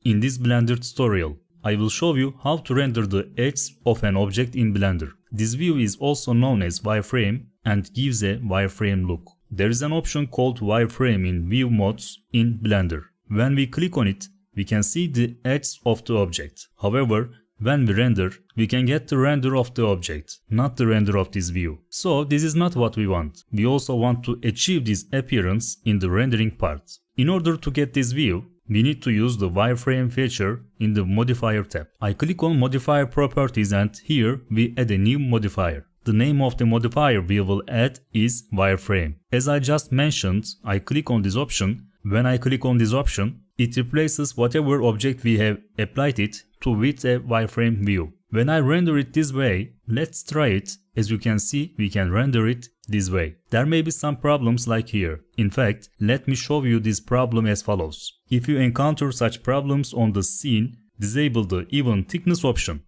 In this Blender tutorial, I will show you how to render the edges of an object in Blender. This view is also known as wireframe and gives a wireframe look. There is an option called wireframe in view modes in Blender. When we click on it, we can see the edges of the object. However, when we render, we can get the render of the object, not the render of this view. So this is not what we want. We also want to achieve this appearance in the rendering part. In order to get this view, we need to use the wireframe feature in the modifier tab. I click on modifier properties and here we add a new modifier. The name of the modifier we will add is wireframe. As I just mentioned, I click on this option. When I click on this option, it replaces whatever object we have applied it to with a wireframe view. When I render it this way, let's try it. As you can see, we can render it this way. There may be some problems like here. In fact, let me show you this problem as follows. If you encounter such problems on the scene, disable the even thickness option.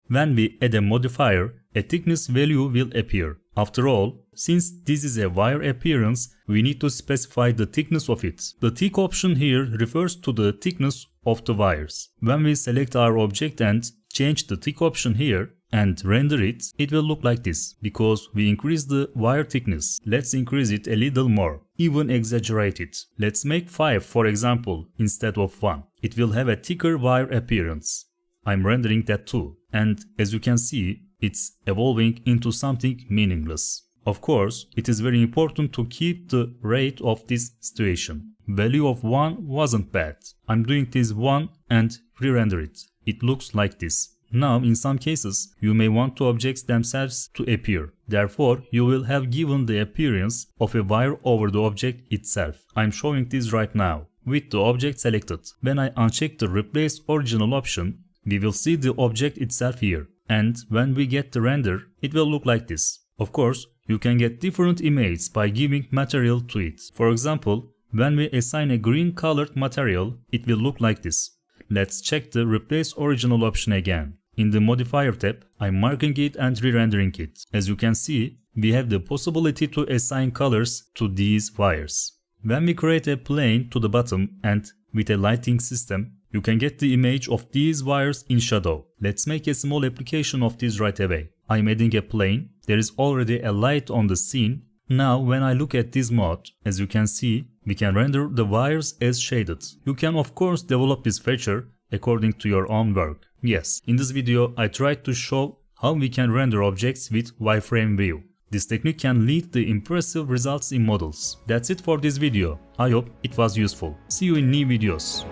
When we add a modifier, a thickness value will appear. After all, since this is a wire appearance, we need to specify the thickness of it. The thick option here refers to the thickness of the wires. When we select our object and change the thick option here and render it, it will look like this because we increase the wire thickness. Let's increase it a little more, even exaggerate it. Let's make 5 for example instead of 1. It will have a thicker wire appearance. I'm rendering that too. And as you can see, it's evolving into something meaningless. Of course, it is very important to keep the rate of this situation. Value of 1 wasn't bad. I'm doing this 1 and re-render it. It looks like this. Now, in some cases, you may want the objects themselves to appear. Therefore, you will have given the appearance of a wire over the object itself. I'm showing this right now with the object selected. When I uncheck the Replace Original option, we will see the object itself here. And when we get the render, it will look like this. Of course, you can get different images by giving material to it. For example, when we assign a green colored material, it will look like this. Let's check the Replace Original option again. In the Modifier tab, I'm marking it and re-rendering it. As you can see, we have the possibility to assign colors to these wires. When we create a plane to the bottom and with a lighting system, you can get the image of these wires in shadow. Let's make a small application of this right away. I'm adding a plane. There is already a light on the scene. Now when I look at this mode, as you can see, we can render the wires as shaded. You can of course develop this feature according to your own work. Yes, in this video I tried to show how we can render objects with wireframe view. This technique can lead to impressive results in models. That's it for this video. I hope it was useful. See you in new videos.